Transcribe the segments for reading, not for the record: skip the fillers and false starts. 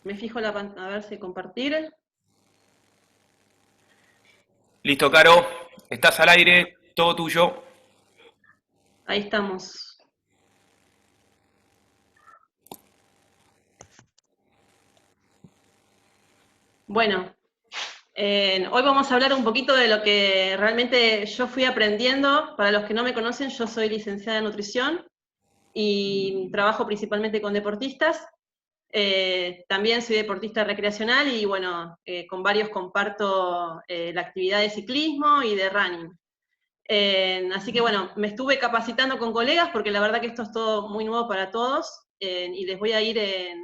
Me fijo la pantalla, a ver si compartir. Listo, Caro, estás al aire, todo tuyo. Ahí estamos. Bueno, hoy vamos a hablar un poquito de lo que realmente yo fui aprendiendo. Para los que no me conocen, yo soy licenciada en nutrición y trabajo principalmente con deportistas. También soy deportista recreacional y bueno, con varios comparto la actividad de ciclismo y de running. Así que bueno, me estuve capacitando con colegas porque la verdad que esto es todo muy nuevo para todos y les voy a ir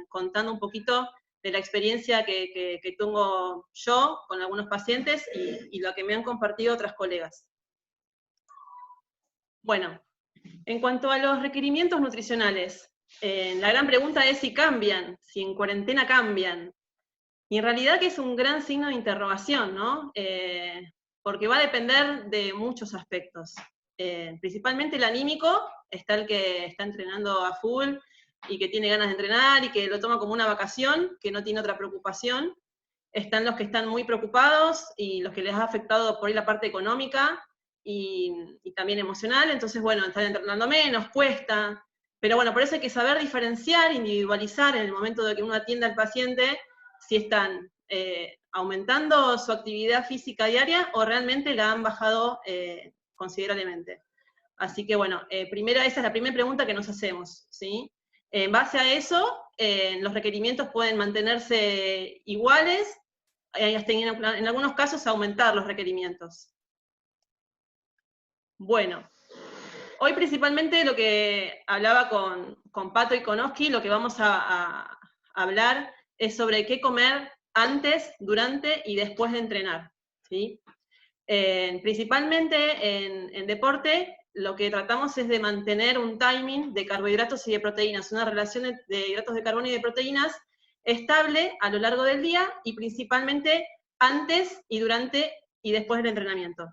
contando un poquito de la experiencia que tengo yo con algunos pacientes y lo que me han compartido otras colegas. Bueno, en cuanto a los requerimientos nutricionales, la gran pregunta es si cambian, si en cuarentena cambian. Y en realidad que es un gran signo de interrogación, ¿no? Porque va a depender de muchos aspectos. Principalmente el anímico, está el que está entrenando a full y que tiene ganas de entrenar y que lo toma como una vacación, que no tiene otra preocupación. Están los que están muy preocupados y los que les ha afectado por ahí la parte económica y también emocional. Entonces, bueno, están entrenando menos, cuesta. Pero bueno, por eso hay que saber diferenciar, individualizar en el momento de que uno atienda al paciente si están aumentando su actividad física diaria o realmente la han bajado considerablemente. Así que bueno, esa es la primera pregunta que nos hacemos, ¿sí? En base a eso, los requerimientos pueden mantenerse iguales, hasta en algunos casos aumentar los requerimientos. Bueno, hoy principalmente lo que hablaba con Pato y con Oski, lo que vamos a hablar es sobre qué comer antes, durante y después de entrenar, ¿sí? Principalmente en deporte, lo que tratamos es de mantener un timing de carbohidratos y de proteínas, una relación de hidratos de carbono y de proteínas estable a lo largo del día y principalmente antes y durante y después del entrenamiento.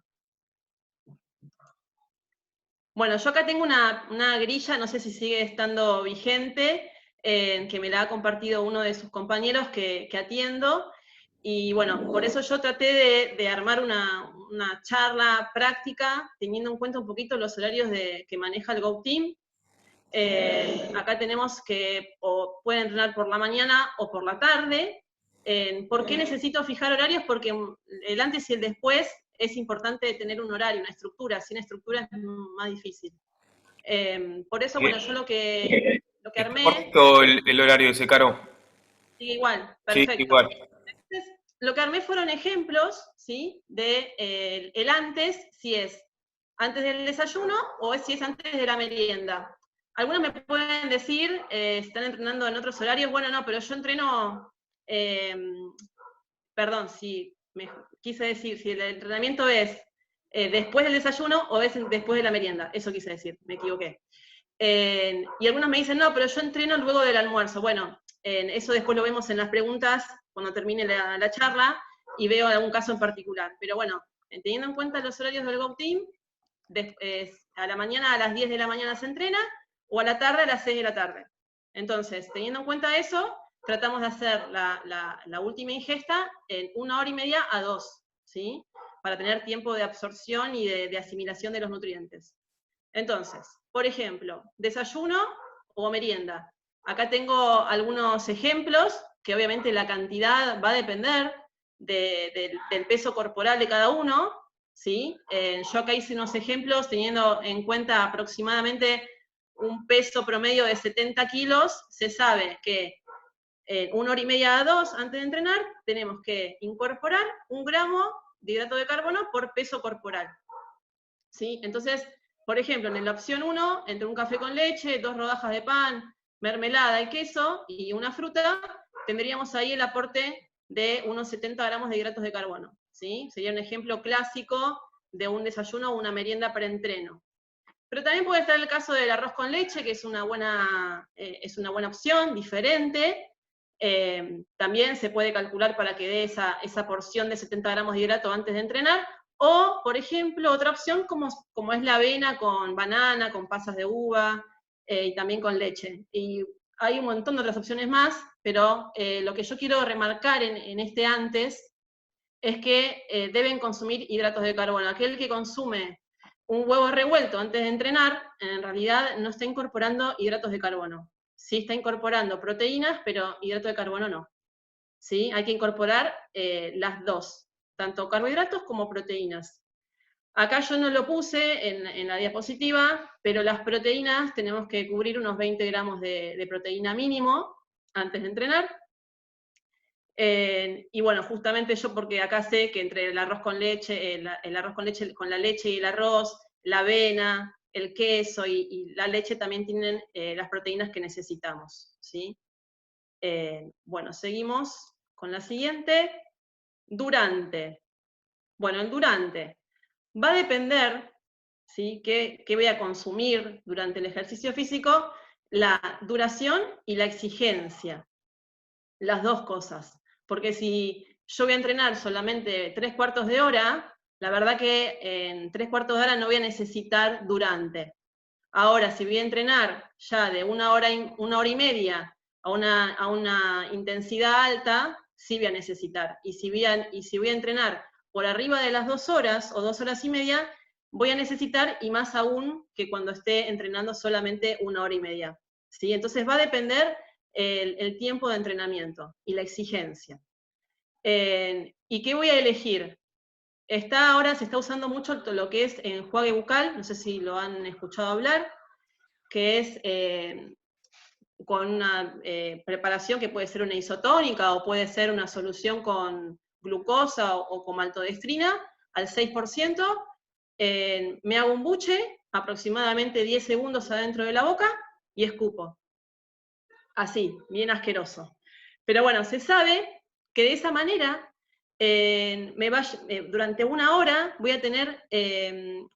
Bueno, yo acá tengo una grilla, no sé si sigue estando vigente, que me la ha compartido uno de sus compañeros que atiendo, y bueno, por eso yo traté de armar una charla práctica, teniendo en cuenta un poquito los horarios que maneja el Go Team. Acá tenemos que o pueden entrenar por la mañana o por la tarde. ¿Por qué necesito fijar horarios? Porque el antes y el después es importante tener un horario, una estructura. Sin estructura es más difícil. Por eso, bueno, yo lo que Está armé, correcto el horario ese, Caro. sigue igual, Sí, perfecto. igual. Entonces, lo que armé fueron ejemplos, ¿sí? De el antes, si es antes del desayuno o si es antes de la merienda. Algunos me pueden decir, están entrenando en otros horarios, bueno, no, pero yo entreno, eh, perdón, si me quise decir, si el entrenamiento es después del desayuno o es después de la merienda, eso quise decir, me equivoqué. Y algunos me dicen, no, pero yo entreno luego del almuerzo. Bueno, eso después lo vemos en las preguntas cuando termine la charla y veo algún caso en particular. Pero bueno, teniendo en cuenta los horarios del Go Team, a la mañana a las 10 de la mañana se entrena o a la tarde a las 6 de la tarde. Entonces, teniendo en cuenta eso, tratamos de hacer la última ingesta en 1 hora y media a 2, ¿sí? Para tener tiempo de absorción y de asimilación de los nutrientes. Entonces, por ejemplo, desayuno o merienda. Acá tengo algunos ejemplos, que obviamente la cantidad va a depender del peso corporal de cada uno, ¿sí? Yo acá hice unos ejemplos teniendo en cuenta aproximadamente un peso promedio de 70 kilos, se sabe que en 1 hora y media a 2 antes de entrenar tenemos que incorporar 1 gramo de hidrato de carbono por peso corporal, ¿sí? Entonces, por ejemplo, en la opción 1, entre un café con leche, 2 rodajas de pan, mermelada y queso y una fruta, tendríamos ahí el aporte de unos 70 gramos de hidratos de carbono, ¿sí? Sería un ejemplo clásico de un desayuno o una merienda preentreno. Pero también puede estar el caso del arroz con leche, que es una buena opción, diferente. También se puede calcular para que dé esa porción de 70 gramos de hidrato antes de entrenar. O, por ejemplo, otra opción como es la avena con banana, con pasas de uva y también con leche. Y hay un montón de otras opciones más, pero lo que yo quiero remarcar en este antes es que deben consumir hidratos de carbono. Aquel que consume un huevo revuelto antes de entrenar, en realidad no está incorporando hidratos de carbono. Sí está incorporando proteínas, pero hidrato de carbono no. ¿Sí? Hay que incorporar las dos, tanto carbohidratos como proteínas. Acá yo no lo puse en la diapositiva, pero las proteínas tenemos que cubrir unos 20 gramos de proteína mínimo antes de entrenar. Y bueno, justamente yo porque acá sé que entre el arroz con leche, el arroz con leche, con la leche y el arroz, la avena, el queso y la leche también tienen las proteínas que necesitamos, ¿sí? Bueno, seguimos con la siguiente. Durante. Bueno, el durante va a depender, ¿sí?, qué voy a consumir durante el ejercicio físico, la duración y la exigencia. Las dos cosas. Porque si yo voy a entrenar solamente 3/4 de hora, la verdad que en 3/4 de hora no voy a necesitar durante. Ahora, si voy a entrenar ya de una hora y media a una intensidad alta, sí voy a necesitar. Y si voy a entrenar por arriba de las 2 horas o 2 horas y media, voy a necesitar, y más aún que cuando esté entrenando solamente 1 hora y media. ¿Sí? Entonces va a depender el tiempo de entrenamiento y la exigencia. ¿Y qué voy a elegir? Ahora se está usando mucho lo que es enjuague bucal, no sé si lo han escuchado hablar, que es con una preparación que puede ser una isotónica o puede ser una solución con glucosa o con maltodextrina al 6%. Me hago un buche, aproximadamente 10 segundos adentro de la boca, y escupo. Así, bien asqueroso. Pero bueno, se sabe que de esa manera, durante 1 hora voy a tener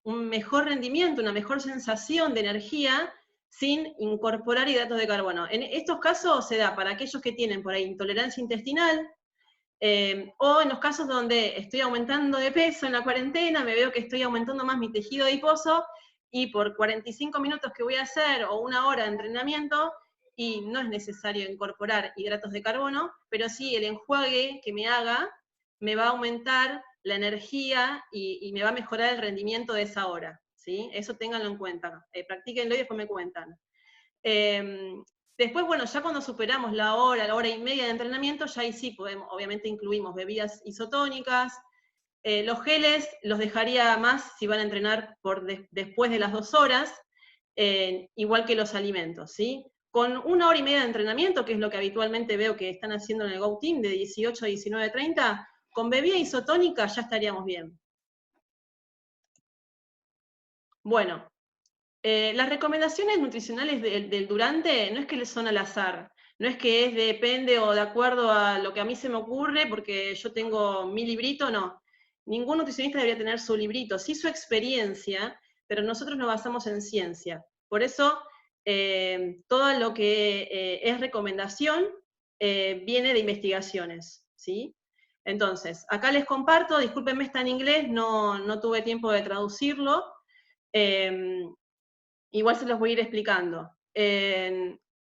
un mejor rendimiento, una mejor sensación de energía sin incorporar hidratos de carbono. En estos casos se da para aquellos que tienen por ahí intolerancia intestinal, o en los casos donde estoy aumentando de peso en la cuarentena, me veo que estoy aumentando más mi tejido adiposo, y por 45 minutos que voy a hacer, o 1 hora de entrenamiento, y no es necesario incorporar hidratos de carbono, pero sí el enjuague que me haga me va a aumentar la energía y me va a mejorar el rendimiento de esa hora, ¿sí? Eso ténganlo en cuenta, practíquenlo y después me cuentan. Después, bueno, ya cuando superamos la hora y media de entrenamiento, ya ahí sí podemos, obviamente incluimos bebidas isotónicas. Los geles los dejaría más si van a entrenar después de las 2 horas, igual que los alimentos, ¿sí? Con 1 hora y media de entrenamiento, que es lo que habitualmente veo que están haciendo en el Go Team, de 18 a 19:30, con bebida isotónica ya estaríamos bien. Bueno, las recomendaciones nutricionales del durante no es que son al azar, no es que depende o de acuerdo a lo que a mí se me ocurre, porque yo tengo mi librito, no. Ningún nutricionista debería tener su librito, sí su experiencia, pero nosotros nos basamos en ciencia. Por eso, todo lo que es recomendación viene de investigaciones, ¿sí? Entonces, acá les comparto, discúlpenme, está en inglés, no tuve tiempo de traducirlo. Igual se los voy a ir explicando.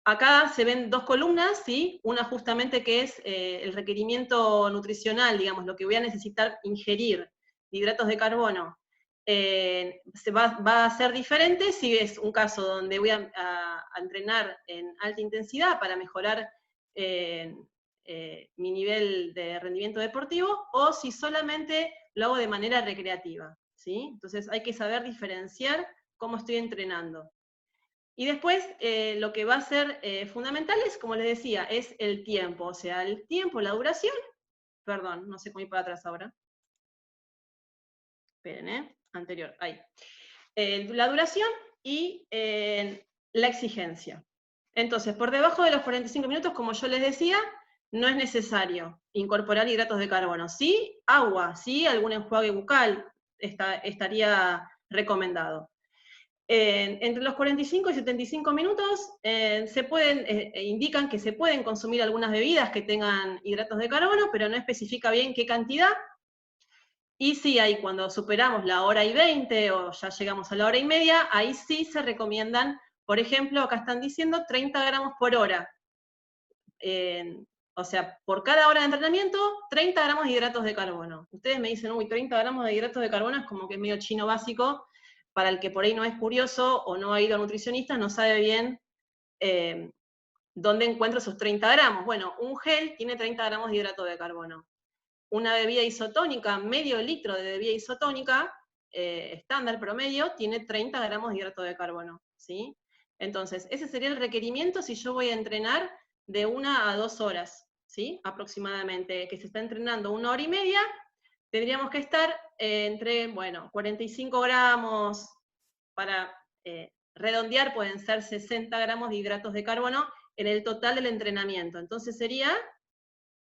Acá se ven 2 columnas, ¿sí? Una justamente que es el requerimiento nutricional, digamos, lo que voy a necesitar ingerir, hidratos de carbono. Va a ser diferente si es un caso donde voy a entrenar en alta intensidad para mejorar mi nivel de rendimiento deportivo, o si solamente lo hago de manera recreativa, ¿sí? Entonces hay que saber diferenciar cómo estoy entrenando. Y después, lo que va a ser fundamental es, como les decía, es el tiempo, o sea, el tiempo, la duración, perdón, no sé cómo ir para atrás ahora. Esperen, anterior, ahí. La duración y la exigencia. Entonces, por debajo de los 45 minutos, como yo les decía, no es necesario incorporar hidratos de carbono. Sí, agua, sí, algún enjuague bucal estaría recomendado. Entre los 45 y 75 minutos indican que se pueden consumir algunas bebidas que tengan hidratos de carbono, pero no especifica bien qué cantidad. Y sí, ahí cuando superamos la 1 hora y 20 o ya llegamos a la 1 hora y media, ahí sí se recomiendan Por ejemplo, acá están diciendo 30 gramos por hora. O sea, por cada hora de entrenamiento, 30 gramos de hidratos de carbono. Ustedes me dicen, uy, 30 gramos de hidratos de carbono es como que es medio chino básico, para el que por ahí no es curioso o no ha ido a nutricionista, no sabe bien dónde encuentra esos 30 gramos. Bueno, un gel tiene 30 gramos de hidrato de carbono. Una bebida isotónica, medio litro de bebida isotónica, estándar promedio, tiene 30 gramos de hidrato de carbono, ¿sí? Entonces, ese sería el requerimiento si yo voy a entrenar de 1 a 2 horas, ¿sí? Aproximadamente, que se está entrenando 1 hora y media, tendríamos que estar entre, bueno, 45 gramos, para redondear pueden ser 60 gramos de hidratos de carbono en el total del entrenamiento. Entonces sería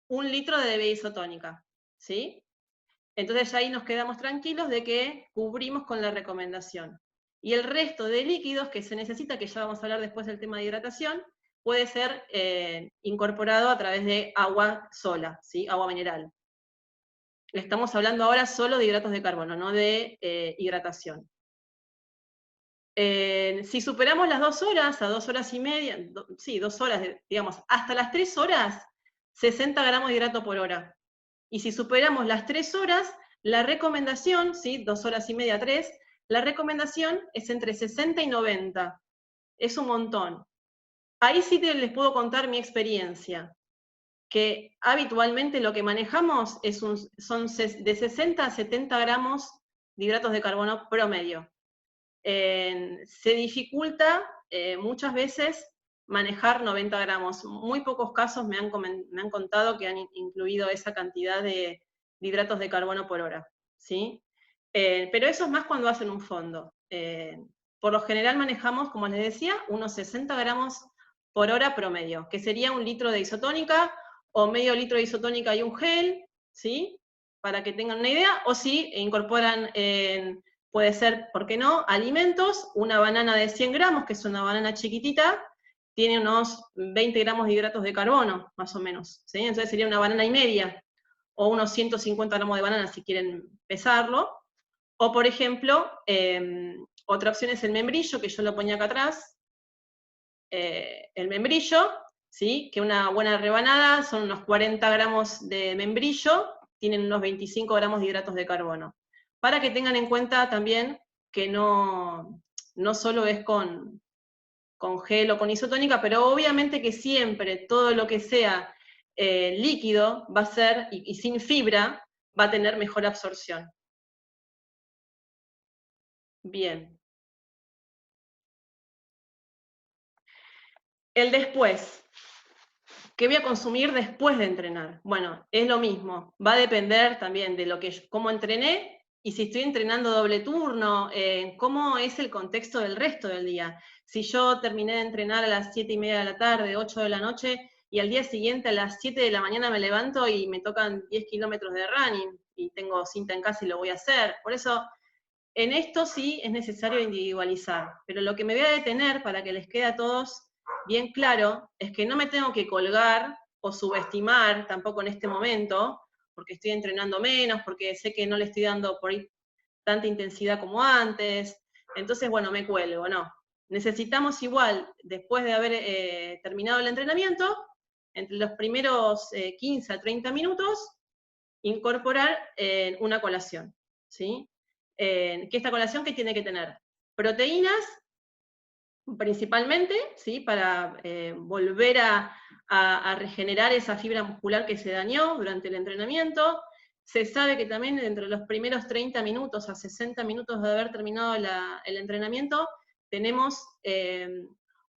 1 litro de bebida isotónica, ¿sí? Entonces ahí nos quedamos tranquilos de que cubrimos con la recomendación. Y el resto de líquidos que se necesita, que ya vamos a hablar después del tema de hidratación, puede ser incorporado a través de agua sola, ¿sí? Agua mineral. Estamos hablando ahora solo de hidratos de carbono, no de hidratación. Si superamos las 2 horas, a 2 horas y media, sí, 2 horas, digamos, hasta las 3 horas, 60 gramos de hidrato por hora. Y si superamos las 3 horas, la recomendación, ¿sí? 2 horas y media, 3, la recomendación es entre 60 y 90. Es un montón. Ahí sí les puedo contar mi experiencia, que habitualmente lo que manejamos son de 60 a 70 gramos de hidratos de carbono promedio. Se dificulta muchas veces manejar 90 gramos. Muy pocos casos me han contado que han incluido esa cantidad de hidratos de carbono por hora, ¿sí? Pero eso es más cuando hacen un fondo. Por lo general manejamos, como les decía, unos 60 gramos por hora promedio, que sería 1 litro de isotónica, o medio litro de isotónica y un gel, ¿sí? Para que tengan una idea, o si incorporan puede ser, ¿por qué no?, alimentos, una banana de 100 gramos, que es una banana chiquitita, tiene unos 20 gramos de hidratos de carbono, más o menos, ¿sí? Entonces sería una banana y media, o unos 150 gramos de banana si quieren pesarlo. O por ejemplo, otra opción es el membrillo, que yo lo ponía acá atrás, el membrillo, ¿sí? Que una buena rebanada son unos 40 gramos de membrillo, tienen unos 25 gramos de hidratos de carbono. Para que tengan en cuenta también que no solo es con gel o con isotónica, pero obviamente que siempre todo lo que sea líquido va a ser, y sin fibra, va a tener mejor absorción. Bien. El después. ¿Qué voy a consumir después de entrenar? Bueno, es lo mismo, va a depender también de cómo entrené, y si estoy entrenando doble turno, cómo es el contexto del resto del día. Si yo terminé de entrenar a las 7:30 de la tarde, 8 de la noche, y al día siguiente a las 7 de la mañana me levanto y me tocan 10 kilómetros de running, y tengo cinta en casa y lo voy a hacer. Por eso, en esto sí es necesario individualizar, pero lo que me voy a detener para que les quede a todos bien claro es que no me tengo que colgar o subestimar tampoco en este momento, porque estoy entrenando menos, porque sé que no le estoy dando por ahí tanta intensidad como antes, entonces, bueno, me cuelgo, no. Necesitamos igual, después de haber terminado el entrenamiento, entre los primeros 15 a 30 minutos, incorporar una colación, ¿sí? Que esta colación, ¿qué tiene que tener? Proteínas, principalmente, ¿sí? Para volver a regenerar esa fibra muscular que se dañó durante el entrenamiento. Se sabe que también entre los primeros 30 minutos a 60 minutos de haber terminado el entrenamiento, tenemos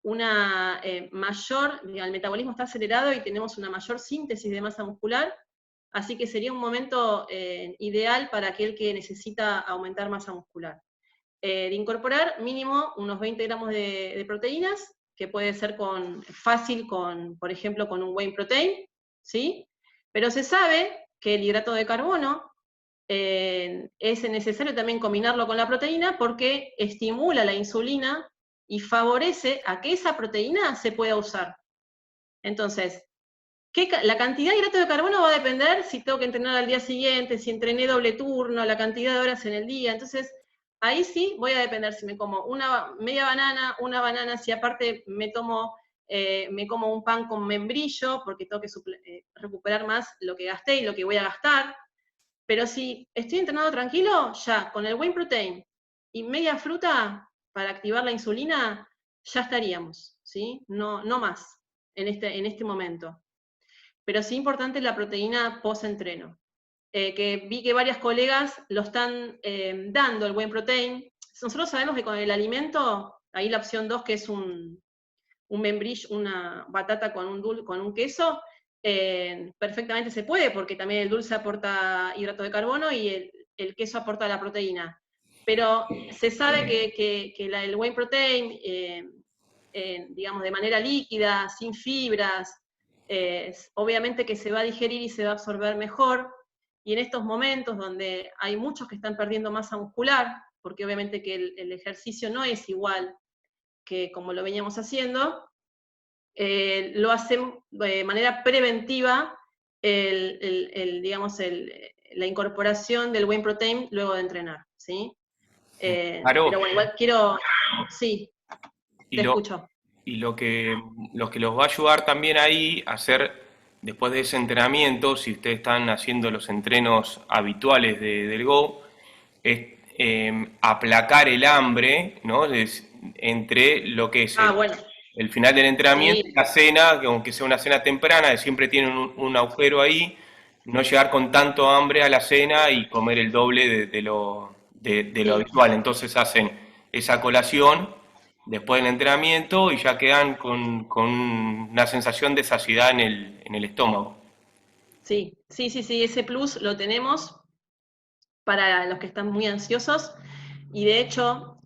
una mayor, el metabolismo está acelerado y tenemos una mayor síntesis de masa muscular, así que sería un momento ideal para aquel que necesita aumentar masa muscular. De incorporar mínimo unos 20 gramos de proteínas, que puede ser fácil por ejemplo, con un whey protein, ¿sí? Pero se sabe que el hidrato de carbono es necesario también combinarlo con la proteína porque estimula la insulina y favorece a que esa proteína se pueda usar. Entonces, la cantidad de hidrato de carbono va a depender si tengo que entrenar al día siguiente, si entrené doble turno, la cantidad de horas en el día. Entonces, ahí sí voy a depender si me como una media banana, una banana, si aparte me como un pan con membrillo, porque tengo que recuperar más lo que gasté y lo que voy a gastar. Pero si estoy entrenando tranquilo, ya con el whey protein y media fruta para activar la insulina, ya estaríamos, ¿sí? No, no más en este momento. Pero sí importante la proteína post-entreno. Que vi que varias colegas lo están dando, el whey protein. Nosotros sabemos que con el alimento, ahí la opción 2, que es un membrillo, una batata con un queso, perfectamente se puede, porque también el dulce aporta hidrato de carbono y el queso aporta la proteína. Pero se sabe que el whey protein, digamos, de manera líquida, sin fibras, obviamente que se va a digerir y se va a absorber mejor, y en estos momentos donde hay muchos que están perdiendo masa muscular, porque obviamente que el ejercicio no es igual que como lo veníamos haciendo, lo hacen de manera preventiva digamos, la incorporación del whey protein luego de entrenar, ¿sí? Claro, Pero bueno, igual quiero, sí, y te lo, escucho. y lo que los va a ayudar también ahí a hacer, después de ese entrenamiento, si ustedes están haciendo los entrenos habituales del Go, es aplacar el hambre, ¿no? Entre lo que es Ah, bueno, el final del entrenamiento y sí, la cena, que aunque sea una cena temprana, que siempre tienen un agujero ahí, no llegar con tanto hambre a la cena y comer el doble de lo sí. habitual. Entonces hacen esa colación después del entrenamiento y ya quedan con una sensación de saciedad en el estómago. Sí, sí, sí, sí, ese plus lo tenemos para los que están muy ansiosos. Y de hecho,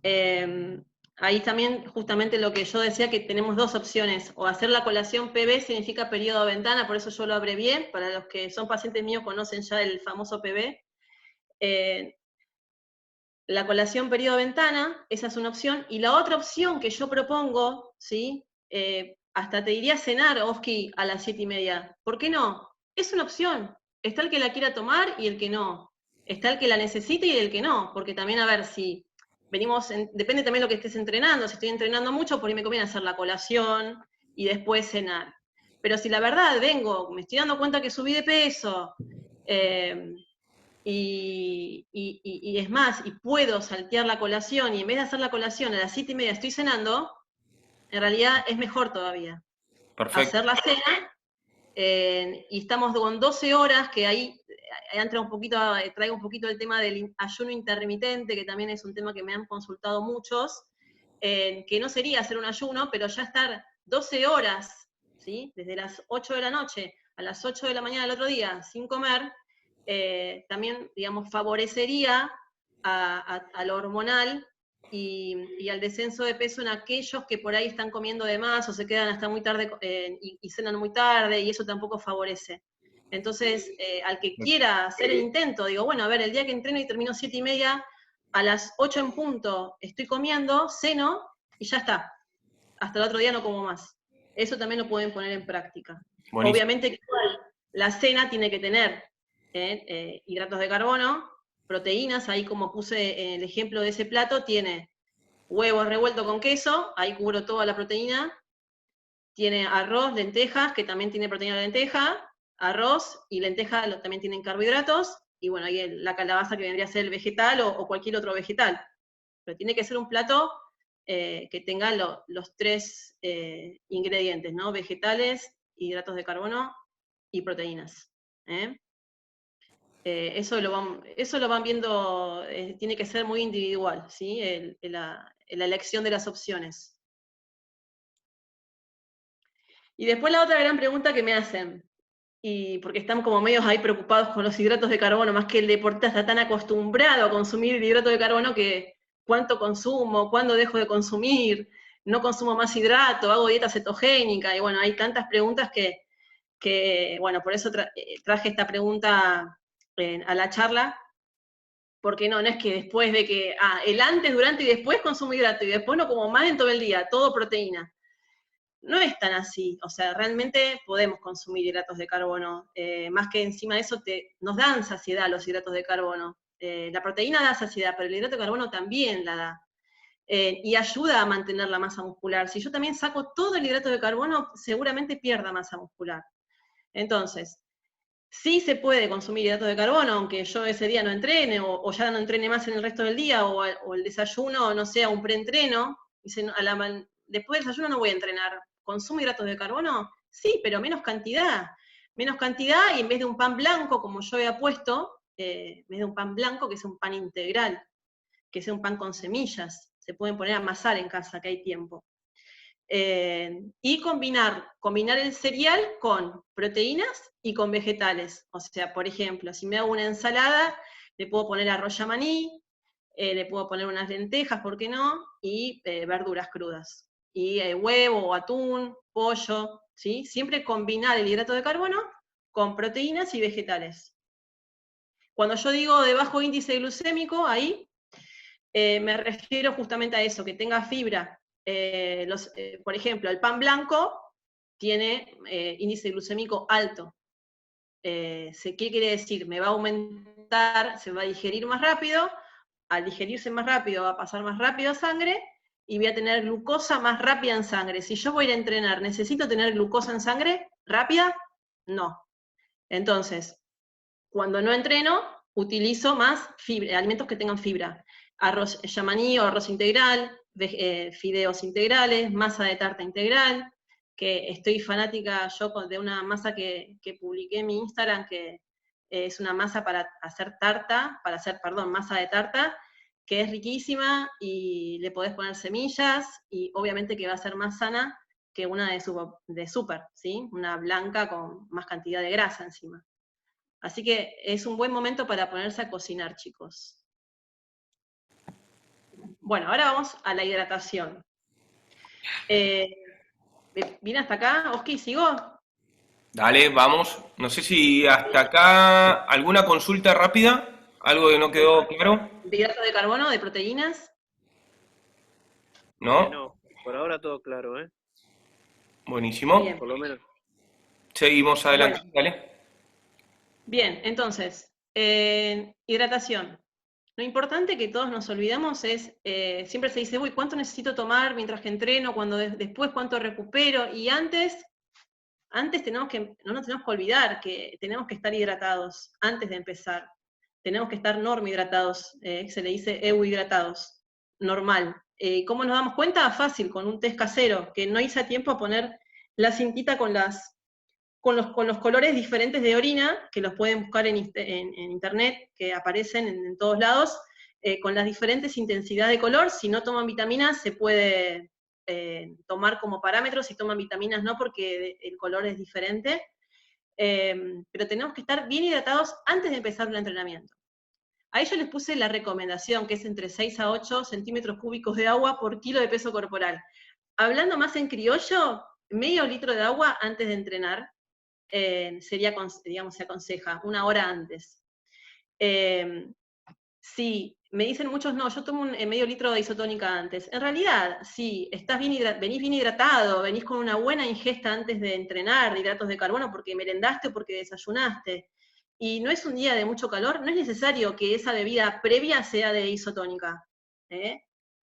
ahí también justamente lo que yo decía, que tenemos dos opciones, o hacer la colación PB significa periodo de ventana, por eso yo lo abrevié, para los que son pacientes míos conocen ya el famoso PB. Eh, la colación periodo de ventana, esa es una opción, y la otra opción que yo propongo, ¿sí? Hasta te diría cenar, Oski, a las 7:30. ¿Por qué no? Es una opción. Está el que la quiera tomar y el que no. Está el que la necesite y el que no. Porque también, a ver, si depende también de lo que estés entrenando. Si estoy entrenando mucho, por ahí me conviene hacer la colación y después cenar. Pero si la verdad me estoy dando cuenta que subí de peso, eh, y es más, y puedo saltear la colación, y en vez de hacer la colación a las 7:30 estoy cenando, en realidad es mejor todavía Perfecto. hacer la cena, y estamos con 12 horas, que ahí entra un poquito, traigo un poquito el tema del ayuno intermitente, que también es un tema que me han consultado muchos, que no sería hacer un ayuno, pero ya estar 12 horas, ¿sí? Desde las 8 de la noche a las 8 de la mañana del otro día sin comer, también, digamos, favorecería a lo hormonal y al descenso de peso en aquellos que por ahí están comiendo de más o se quedan hasta muy tarde y cenan muy tarde, y eso tampoco favorece. Entonces, al que quiera hacer el intento, digo, bueno, a ver, el día que entreno y termino 7:30, a las 8 en punto estoy comiendo, ceno y ya está. Hasta el otro día no como más. Eso también lo pueden poner en práctica. Buenísimo. Obviamente que la cena tiene que tener hidratos de carbono, proteínas, ahí como puse el ejemplo de ese plato, tiene huevos revueltos con queso, ahí cubro toda la proteína, tiene arroz, lentejas, que también tiene proteína de lenteja, arroz y lenteja también tienen carbohidratos, y bueno, ahí la calabaza que vendría a ser el vegetal o cualquier otro vegetal. Pero tiene que ser un plato que tenga los tres ingredientes, ¿no? Vegetales, hidratos de carbono y proteínas. ¿eh? Eso lo van viendo, tiene que ser muy individual, ¿sí? La elección de las opciones. Y después la otra gran pregunta que me hacen, y porque están como medios ahí preocupados con los hidratos de carbono, más que el deportista está tan acostumbrado a consumir hidratos de carbono que cuánto consumo, cuándo dejo de consumir, no consumo más hidrato, hago dieta cetogénica, y bueno, hay tantas preguntas que bueno, por eso traje esta pregunta a la charla, porque no es que después de que, el antes, durante y después consumo hidrato, y después no como más en todo el día, todo proteína. No es tan así, o sea, realmente podemos consumir hidratos de carbono, más que encima de eso nos dan saciedad los hidratos de carbono. La proteína da saciedad, pero el hidrato de carbono también la da. Y ayuda a mantener la masa muscular. Si yo también saco todo el hidrato de carbono, seguramente pierda masa muscular. Entonces, sí se puede consumir hidrato de carbono, aunque yo ese día no entrene, o ya no entrene más en el resto del día, o el desayuno no sea un preentreno, después del desayuno no voy a entrenar. ¿Consumo hidratos de carbono? Sí, pero menos cantidad. Menos cantidad, y en vez de un pan blanco, como yo había puesto, en vez de un pan blanco, que sea un pan integral, que sea un pan con semillas. Se pueden poner a amasar en casa, que hay tiempo. Y combinar el cereal con proteínas y con vegetales. O sea, por ejemplo, si me hago una ensalada, le puedo poner arroz yamaní, le puedo poner unas lentejas, ¿por qué no? Y verduras crudas. Y huevo, atún, pollo, ¿sí? Siempre combinar el hidrato de carbono con proteínas y vegetales. Cuando yo digo de bajo índice glucémico, ahí me refiero justamente a eso, que tenga fibra. Por ejemplo, el pan blanco tiene índice glucémico alto. ¿Qué quiere decir? Me va a aumentar, se va a digerir más rápido, al digerirse más rápido va a pasar más rápido a sangre, y voy a tener glucosa más rápida en sangre. Si yo voy a ir a entrenar, ¿necesito tener glucosa en sangre rápida? No. Entonces, cuando no entreno, utilizo más alimentos que tengan fibra. Arroz yamaní o arroz integral, fideos integrales, masa de tarta integral, que estoy fanática yo de una masa que publiqué en mi Instagram, que es una masa para hacer masa de tarta, que es riquísima y le podés poner semillas, y obviamente que va a ser más sana que una de súper, ¿sí? Una blanca con más cantidad de grasa encima. Así que es un buen momento para ponerse a cocinar, chicos. Bueno, ahora vamos a la hidratación. ¿Viene hasta acá? Oski, ¿sigo? Dale, vamos. No sé si hasta acá alguna consulta rápida, algo que no quedó claro, ¿De hidrato de carbono, de proteínas? ¿no? No, por ahora todo claro, ¿eh? Buenísimo. Bien. Por lo menos. Seguimos adelante, Bueno, dale. bien, entonces, hidratación. Lo importante que todos nos olvidamos es, siempre se dice, uy, ¿cuánto necesito tomar mientras que entreno? Después, ¿cuánto recupero? Y antes no nos tenemos que olvidar que tenemos que estar hidratados antes de empezar. Tenemos que estar normohidratados, se le dice euhidratados, normal. ¿Cómo nos damos cuenta? Fácil, con un test casero, que no hice a tiempo a poner la cintita con los colores diferentes de orina, que los pueden buscar en internet, que aparecen en todos lados, con las diferentes intensidades de color. Si no toman vitaminas, se puede tomar como parámetros. Si toman vitaminas no, porque el color es diferente. Pero tenemos que estar bien hidratados antes de empezar el entrenamiento. Ahí yo les puse la recomendación, que es entre 6 a 8 centímetros cúbicos de agua por kilo de peso corporal. Hablando más en criollo, medio litro de agua antes de entrenar, se aconseja, una hora antes. Sí, me dicen muchos, no, yo tomo medio litro de isotónica antes. En realidad, sí, venís bien hidratado, venís con una buena ingesta antes de entrenar, de hidratos de carbono, porque merendaste o porque desayunaste, y no es un día de mucho calor, no es necesario que esa bebida previa sea de isotónica.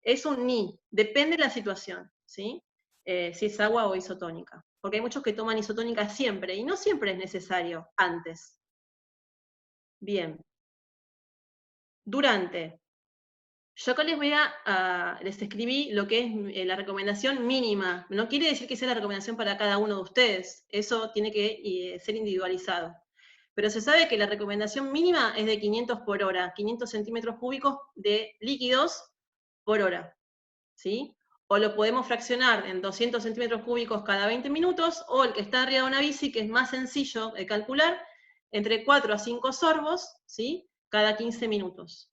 Es un ni, depende de la situación, ¿sí? Si es agua o isotónica. Porque hay muchos que toman isotónica siempre, y no siempre es necesario antes. Bien. Durante. Yo acá les escribí lo que es la recomendación mínima. No quiere decir que sea la recomendación para cada uno de ustedes. Eso tiene que ser individualizado. Pero se sabe que la recomendación mínima es de 500 por hora, 500 centímetros cúbicos de líquidos por hora, ¿sí? O lo podemos fraccionar en 200 centímetros cúbicos cada 20 minutos, o el que está arriba de una bici, que es más sencillo de calcular, entre 4 a 5 sorbos, ¿sí? Cada 15 minutos.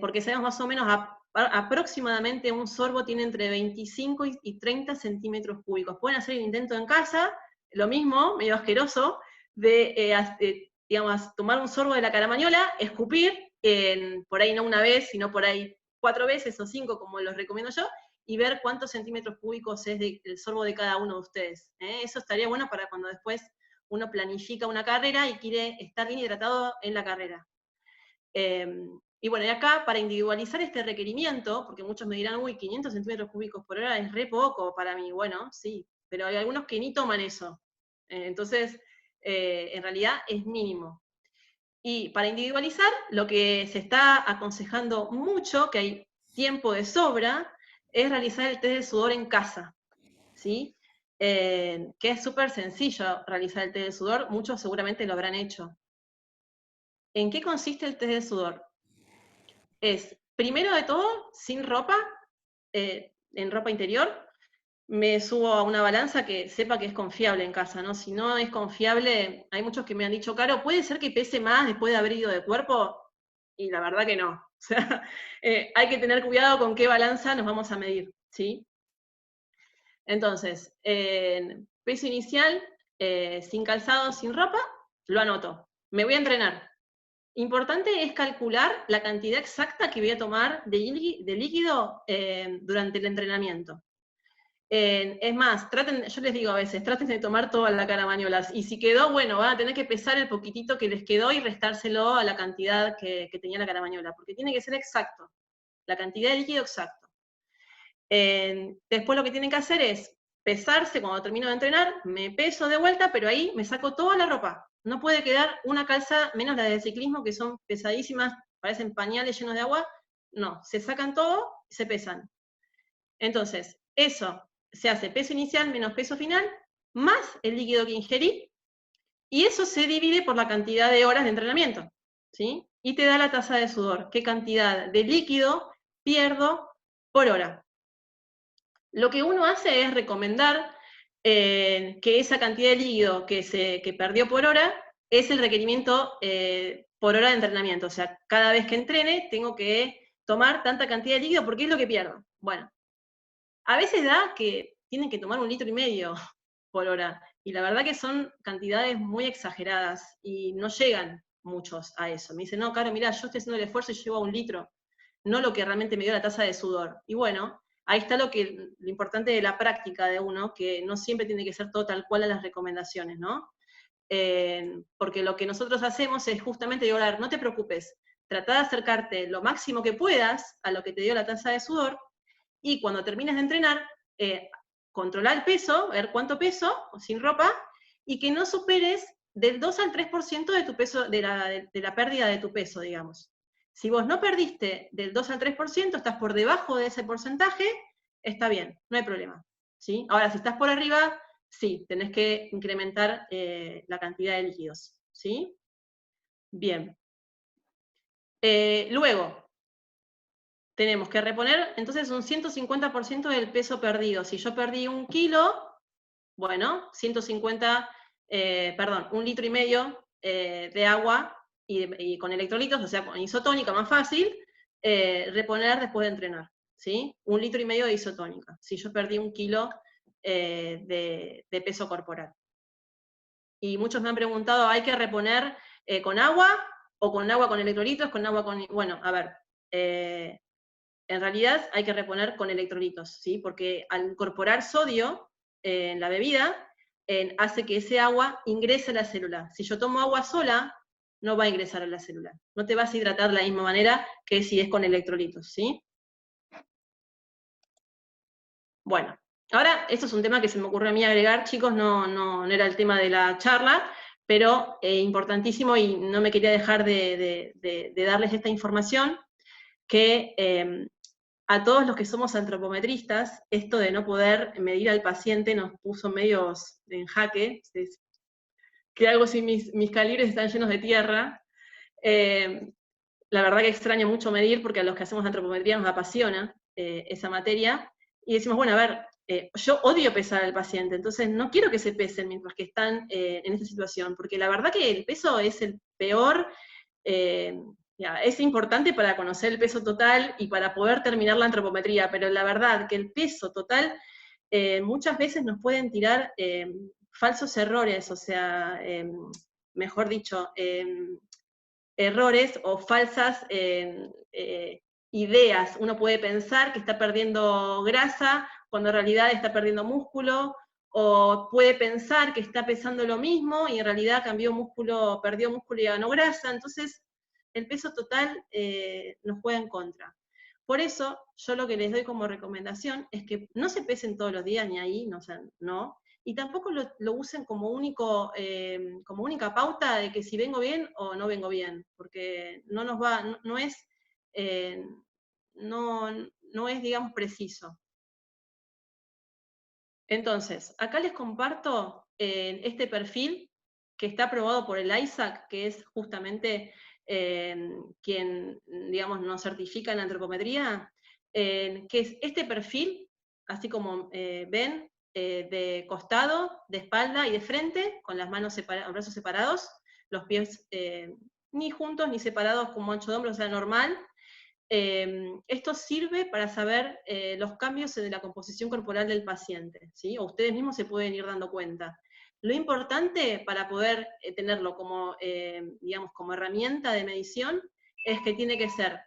Porque sabemos más o menos aproximadamente un sorbo tiene entre 25 y 30 centímetros cúbicos. Pueden hacer el intento en casa, lo mismo, medio asqueroso, digamos, tomar un sorbo de la caramañola, escupir, por ahí no una vez, sino por ahí 4 veces o 5, como los recomiendo yo, y ver cuántos centímetros cúbicos es el sorbo de cada uno de ustedes. Eso estaría bueno para cuando después uno planifica una carrera y quiere estar bien hidratado en la carrera. Y bueno, y acá, para individualizar este requerimiento, porque muchos me dirán, uy, 500 centímetros cúbicos por hora es re poco para mí. Bueno, sí, pero hay algunos que ni toman eso. Entonces, en realidad es mínimo. Y para individualizar, lo que se está aconsejando mucho, que hay tiempo de sobra, es realizar el test de sudor en casa, ¿sí? Que es súper sencillo realizar el test de sudor, muchos seguramente lo habrán hecho. ¿En qué consiste el test de sudor? Es, primero de todo, sin ropa, en ropa interior, me subo a una balanza que sepa que es confiable en casa, ¿no? Si no es confiable, hay muchos que me han dicho, Caro, ¿puede ser que pese más después de haber ido de cuerpo? Y la verdad que no. O sea, hay que tener cuidado con qué balanza nos vamos a medir, ¿sí? Entonces, peso inicial, sin calzado, sin ropa, lo anoto. Me voy a entrenar. Importante es calcular la cantidad exacta que voy a tomar de líquido durante el entrenamiento. Es más, yo les digo a veces, traten de tomar toda la caramañolas, y si quedó, bueno, van a tener que pesar el poquitito que les quedó y restárselo a la cantidad que tenía la caramañola, porque tiene que ser exacto, la cantidad de líquido exacto. Después lo que tienen que hacer es pesarse cuando termino de entrenar, me peso de vuelta, pero ahí me saco toda la ropa. No puede quedar una calza, menos la de ciclismo, que son pesadísimas, parecen pañales llenos de agua. No, se sacan todo y se pesan. Entonces, eso se hace peso inicial menos peso final, más el líquido que ingerí, y eso se divide por la cantidad de horas de entrenamiento, ¿sí? Y te da la tasa de sudor, qué cantidad de líquido pierdo por hora. Lo que uno hace es recomendar que esa cantidad de líquido que perdió por hora es el requerimiento por hora de entrenamiento. O sea, cada vez que entrene tengo que tomar tanta cantidad de líquido porque es lo que pierdo. Bueno, a veces da que tienen que tomar 1,5 litros por hora, y la verdad que son cantidades muy exageradas, y no llegan muchos a eso. Me dicen, no, Caro, mirá, yo estoy haciendo el esfuerzo y llego a 1 litro, no lo que realmente me dio la tasa de sudor. Y bueno, ahí está lo importante de la práctica de uno, que no siempre tiene que ser todo tal cual a las recomendaciones, ¿no? Porque lo que nosotros hacemos es justamente digo, a ver, no te preocupes, trata de acercarte lo máximo que puedas a lo que te dio la tasa de sudor, y cuando termines de entrenar, controlar el peso, ver cuánto peso, sin ropa, y que no superes del 2 al 3% de tu peso, de la pérdida de tu peso, digamos. Si vos no perdiste del 2 al 3%, estás por debajo de ese porcentaje, está bien, no hay problema, ¿sí? Ahora, si estás por arriba, sí, tenés que incrementar la cantidad de líquidos, ¿sí? Bien. Luego, tenemos que reponer entonces un 150% del peso perdido. Si yo perdí 1 kilo, bueno, 1,5 litro de agua y con electrolitos, o sea, con isotónica más fácil, reponer después de entrenar, ¿sí? 1,5 litros de isotónica, si yo perdí 1 kilo de peso corporal. Y muchos me han preguntado, ¿hay que reponer con agua o con agua con electrolitos, con agua con... Bueno, a ver, en realidad hay que reponer con electrolitos, ¿sí? Porque al incorporar sodio en la bebida, hace que ese agua ingrese a la célula. Si yo tomo agua sola, no va a ingresar a la célula. No te vas a hidratar de la misma manera que si es con electrolitos, ¿sí? Bueno, ahora esto es un tema que se me ocurrió a mí agregar, chicos, no era el tema de la charla, pero importantísimo, y no me quería dejar de darles esta información, que a todos los que somos antropometristas, esto de no poder medir al paciente nos puso medios en jaque. ¿Qué hago si mis calibres están llenos de tierra? La verdad que extraño mucho medir, porque a los que hacemos antropometría nos apasiona esa materia, y decimos, bueno, a ver, yo odio pesar al paciente, entonces no quiero que se pesen mientras que están en esta situación, porque la verdad que el peso es el peor... es importante para conocer el peso total y para poder terminar la antropometría, pero la verdad que el peso total muchas veces nos pueden tirar falsos errores, o sea, mejor dicho, errores o falsas ideas. Uno puede pensar que está perdiendo grasa cuando en realidad está perdiendo músculo, o puede pensar que está pesando lo mismo y en realidad perdió músculo y ganó grasa. Entonces, el peso total nos juega en contra. Por eso, yo lo que les doy como recomendación es que no se pesen todos los días ni ahí, no, o sea, no, y tampoco lo usen como, como única pauta de que si vengo bien o no vengo bien, porque no nos va, no es, digamos, preciso. Entonces, acá les comparto este perfil que está aprobado por el ISAC, que es justamente quien, digamos, nos certifica en antropometría, que es este perfil, así como ven, de costado, de espalda y de frente, con las manos brazos separados, los pies ni juntos ni separados como ancho de hombro, o sea, normal. Esto sirve para saber los cambios de la composición corporal del paciente, ¿sí? O ustedes mismos se pueden ir dando cuenta. Lo importante para poder tenerlo como, digamos, como herramienta de medición es que tiene que ser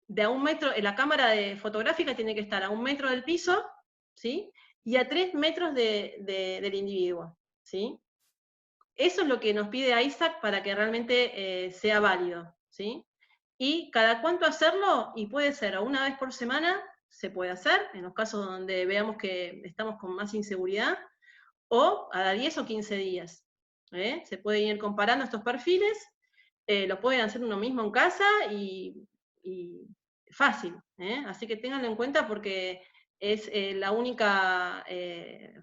de a 1 metro, la cámara fotográfica tiene que estar a 1 metro del piso, ¿sí? Y a 3 metros del individuo, ¿sí? Eso es lo que nos pide ISAC para que realmente sea válido, ¿sí? Y cada cuánto hacerlo, y puede ser o una vez por semana, se puede hacer, en los casos donde veamos que estamos con más inseguridad, o a 10 o 15 días. Se pueden ir comparando estos perfiles, lo pueden hacer uno mismo en casa y fácil, así que ténganlo en cuenta porque es la única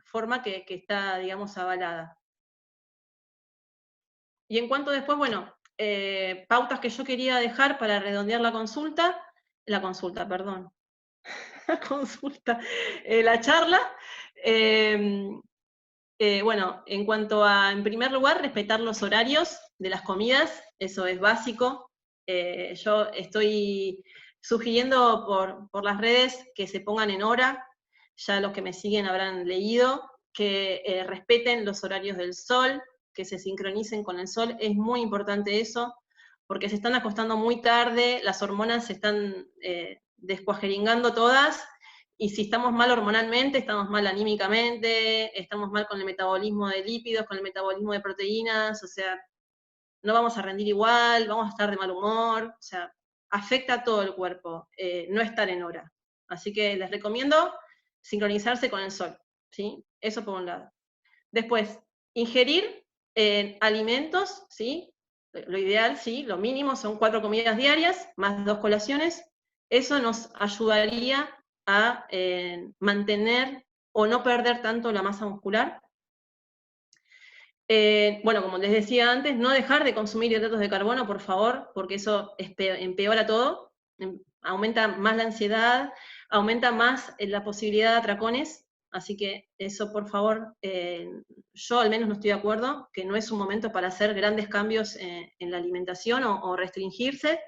forma que está, digamos, avalada. Y en cuanto después, bueno, pautas que yo quería dejar para redondear la charla. Bueno, en cuanto a, en primer lugar, respetar los horarios de las comidas, eso es básico. Yo estoy sugiriendo por las redes que se pongan en hora, ya los que me siguen habrán leído, que respeten los horarios del sol, que se sincronicen con el sol, es muy importante eso, porque se están acostando muy tarde, las hormonas se están descuajeringando todas, y si estamos mal hormonalmente, estamos mal anímicamente, estamos mal con el metabolismo de lípidos, con el metabolismo de proteínas, o sea, no vamos a rendir igual, vamos a estar de mal humor, o sea, afecta a todo el cuerpo, no estar en hora. Así que les recomiendo sincronizarse con el sol, ¿sí? Eso por un lado. Después, ingerir alimentos, ¿sí? Lo ideal, ¿sí? Lo mínimo son 4 comidas diarias, más 2 colaciones. Eso nos ayudaría a mantener o no perder tanto la masa muscular. Bueno, como les decía antes, no dejar de consumir hidratos de carbono, por favor, porque eso empeora todo, aumenta más la ansiedad, aumenta más la posibilidad de atracones, así que eso, por favor, yo al menos no estoy de acuerdo, que no es un momento para hacer grandes cambios en la alimentación o restringirse.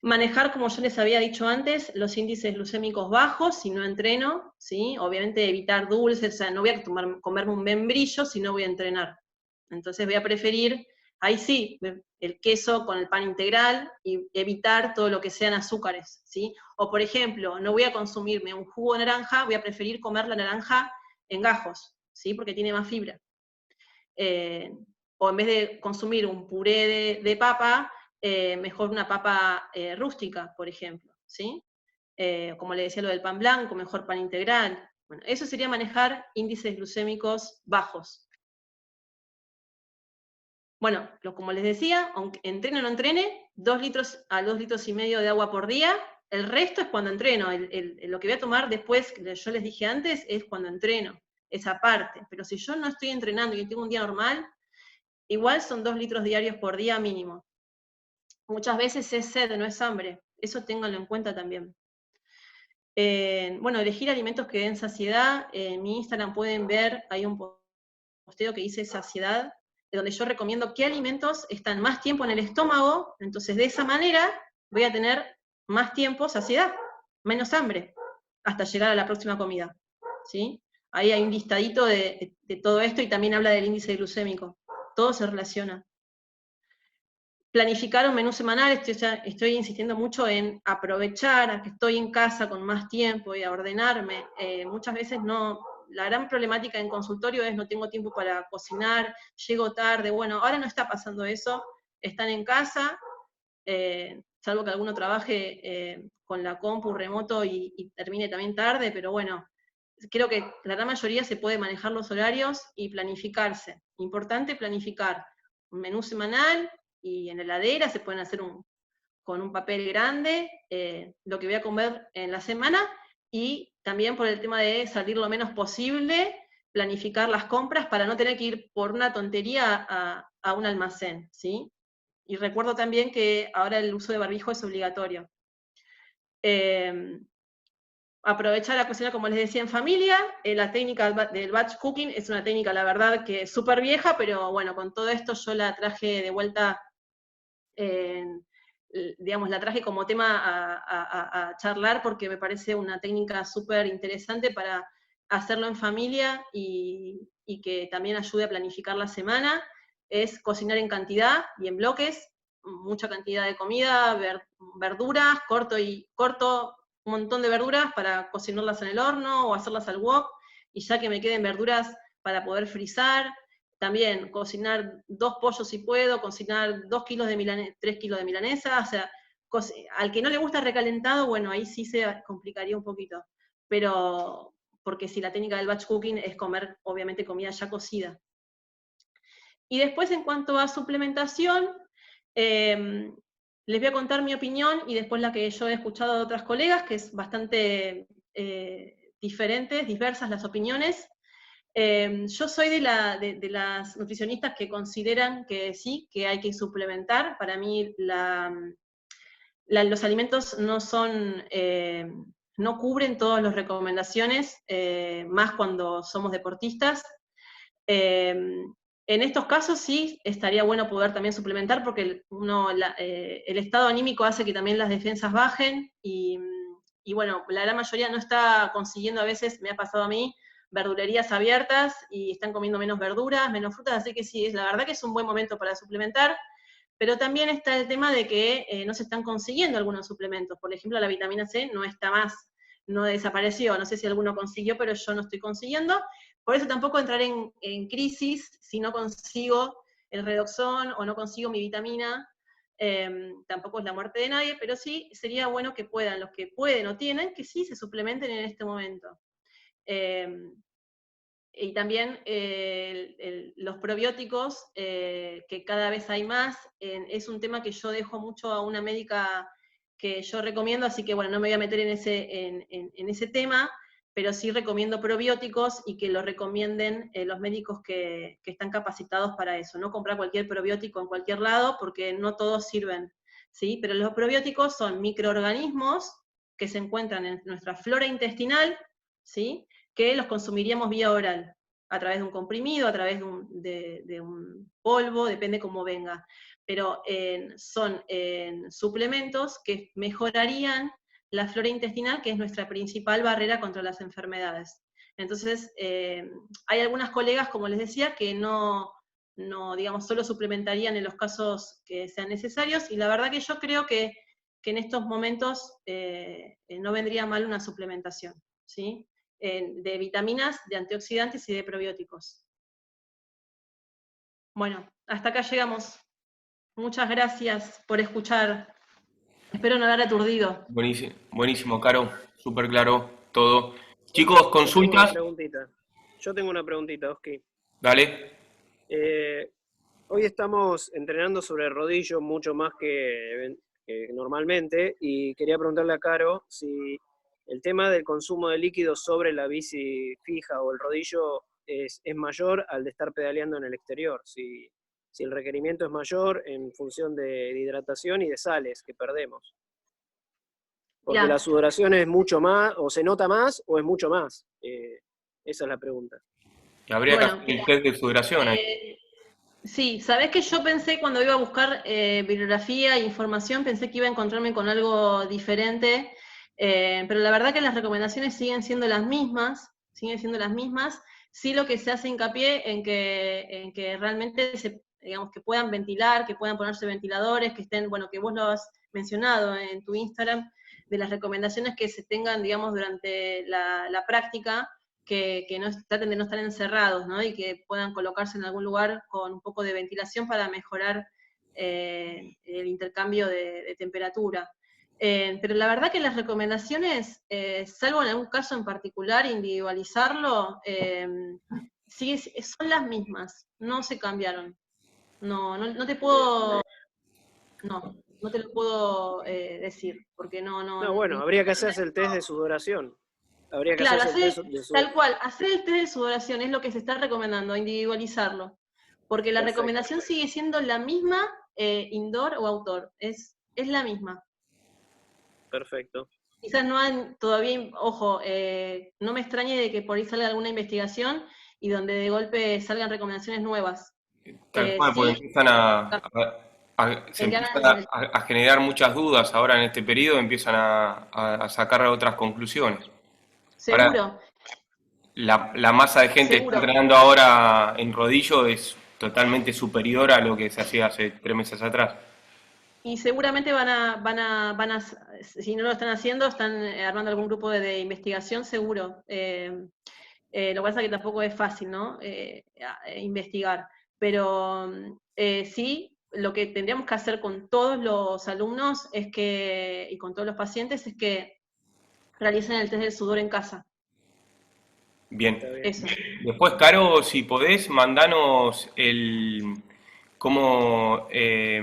Manejar, como yo les había dicho antes, los índices glucémicos bajos si no entreno, ¿sí? Obviamente evitar dulces, o sea, no voy a comerme un membrillo si no voy a entrenar. Entonces voy a preferir, ahí sí, el queso con el pan integral y evitar todo lo que sean azúcares, ¿sí? O por ejemplo, no voy a consumirme un jugo de naranja, voy a preferir comer la naranja en gajos, ¿sí? Porque tiene más fibra. O en vez de consumir un puré de papa, mejor una papa rústica, por ejemplo, ¿sí? Como le decía lo del pan blanco, mejor pan integral. Bueno, eso sería manejar índices glucémicos bajos. Bueno, como les decía, aunque entrene o no entrene, 2 litros a 2 litros y medio de agua por día. El resto es cuando entreno. Lo que voy a tomar después, que yo les dije antes, es cuando entreno, esa parte. Pero si yo no estoy entrenando y tengo un día normal, igual son 2 litros diarios por día mínimo. Muchas veces es sed, no es hambre. Eso ténganlo en cuenta también. Bueno, elegir alimentos que den saciedad. En mi Instagram pueden ver, hay un posteo que dice saciedad, donde yo recomiendo qué alimentos están más tiempo en el estómago, entonces de esa manera voy a tener más tiempo saciedad, menos hambre, hasta llegar a la próxima comida, ¿sí? Ahí hay un listadito de todo esto y también habla del índice glucémico. Todo se relaciona. Planificar un menú semanal, estoy insistiendo mucho en aprovechar a que estoy en casa con más tiempo y a ordenarme. Muchas veces la gran problemática en consultorio es no tengo tiempo para cocinar, llego tarde, bueno, ahora no está pasando eso, están en casa, salvo que alguno trabaje con la compu remoto y termine también tarde, pero bueno, creo que la gran mayoría se puede manejar los horarios y planificarse. Importante planificar un menú semanal y en la heladera se pueden hacer con un papel grande lo que voy a comer en la semana y también por el tema de salir lo menos posible, planificar las compras para no tener que ir por una tontería a un almacén, ¿sí? Y recuerdo también que ahora el uso de barbijo es obligatorio. Aprovechar la cocina, como les decía, en familia. La técnica del batch cooking es una técnica, la verdad, que es súper vieja, pero bueno, con todo esto yo la traje de vuelta, digamos, la traje como tema a charlar porque me parece una técnica súper interesante para hacerlo en familia y que también ayude a planificar la semana. Es cocinar en cantidad y en bloques, mucha cantidad de comida, verduras, corto un montón de verduras para cocinarlas en el horno o hacerlas al wok, y ya que me queden verduras para poder frizar. También cocinar 2 pollos si puedo, cocinar 2 kilos de 3 kilos de milanesa, o sea, al que no le gusta recalentado, bueno, ahí sí se complicaría un poquito. Pero, porque si la técnica del batch cooking es comer, obviamente, comida ya cocida. Y después, en cuanto a suplementación, les voy a contar mi opinión y después la que yo he escuchado de otras colegas, que es bastante diferentes, diversas las opiniones. Yo soy de las nutricionistas que consideran que sí, que hay que suplementar. Para mí los alimentos no son, no cubren todas las recomendaciones, más cuando somos deportistas. En estos casos sí estaría bueno poder también suplementar porque el estado anímico hace que también las defensas bajen y bueno, la gran mayoría no está consiguiendo, a veces me ha pasado a mí, verdulerías abiertas y están comiendo menos verduras, menos frutas, así que sí, la verdad que es un buen momento para suplementar, pero también está el tema de que no se están consiguiendo algunos suplementos. Por ejemplo, la vitamina C no está más, no desapareció, no sé si alguno consiguió, pero yo no estoy consiguiendo. Por eso tampoco entrar en crisis si no consigo el redoxón o no consigo mi vitamina. Tampoco es la muerte de nadie, pero sí sería bueno que puedan, los que pueden o tienen, que sí se suplementen en este momento. Y también los probióticos, que cada vez hay más, es un tema que yo dejo mucho a una médica que yo recomiendo, así que bueno, no me voy a meter en ese tema, pero sí recomiendo probióticos y que lo recomienden los médicos que están capacitados para eso. No comprar cualquier probiótico en cualquier lado, porque no todos sirven, ¿sí? Pero los probióticos son microorganismos que se encuentran en nuestra flora intestinal, ¿sí? Que los consumiríamos vía oral, a través de un comprimido, a través de un polvo, depende cómo venga. Pero son suplementos que mejorarían la flora intestinal, que es nuestra principal barrera contra las enfermedades. Entonces, hay algunas colegas, como les decía, que no, digamos, solo suplementarían en los casos que sean necesarios, y la verdad que yo creo que en estos momentos no vendría mal una suplementación, ¿sí? De vitaminas, de antioxidantes y de probióticos. Bueno, hasta acá llegamos. Muchas gracias por escuchar. Espero no haber aturdido. Buenísimo, buenísimo, Caro, súper claro todo. Chicos, Yo tengo una consultas, preguntita. Yo tengo una preguntita, Oski. dale. Hoy estamos entrenando sobre el rodillo mucho más que normalmente y quería preguntarle a Caro si el tema del consumo de líquidos sobre la bici fija o el rodillo es mayor al de estar pedaleando en el exterior, si el requerimiento es mayor en función de hidratación y de sales que perdemos. Porque Mirá, la sudoración es mucho más, o se nota más, o es mucho más. Esa es la pregunta. Y habría que bueno, hacer mira, el test de sudoración ahí. sí, sabés que yo pensé cuando iba a buscar bibliografía e información, pensé que iba a encontrarme con algo diferente, pero la verdad que las recomendaciones siguen siendo las mismas, sí lo que se hace hincapié en que realmente digamos, que puedan ventilar, que puedan ponerse ventiladores, que estén, bueno, que vos lo has mencionado en tu Instagram, de las recomendaciones que se tengan, digamos, durante la práctica, que no traten de no estar encerrados, ¿no? Y que puedan colocarse en algún lugar con un poco de ventilación para mejorar el intercambio de temperatura. Pero la verdad que las recomendaciones, salvo en algún caso en particular, individualizarlo, son las mismas, no se cambiaron. No te puedo, no te lo puedo decir, porque No, bueno, habría que hacerse el test de sudoración. Habría que claro, hacerse el test de sudoración. tal cual, hacer el test de sudoración es lo que se está recomendando, individualizarlo. Porque la Perfecto. recomendación sigue siendo la misma, indoor o outdoor, es la misma. Perfecto. Quizás no han todavía, ojo, no me extrañe de que por ahí salga alguna investigación y donde de golpe salgan recomendaciones nuevas. Tal cual, porque Sí, empiezan se que empiezan hagan, a generar muchas dudas ahora en este periodo, empiezan a sacar otras conclusiones. Ahora, seguro, la masa de gente que está seguro. entrenando ahora en rodillo es totalmente superior a lo que se hacía hace 3 meses atrás. Y seguramente si no lo están haciendo, están armando algún grupo de investigación, seguro. Lo que pasa es que tampoco es fácil, ¿no? Investigar. Pero sí, lo que tendríamos que hacer con todos los alumnos y con todos los pacientes es que realicen el test del sudor en casa. Bien. Eso. Después, Caro, si podés, mandanos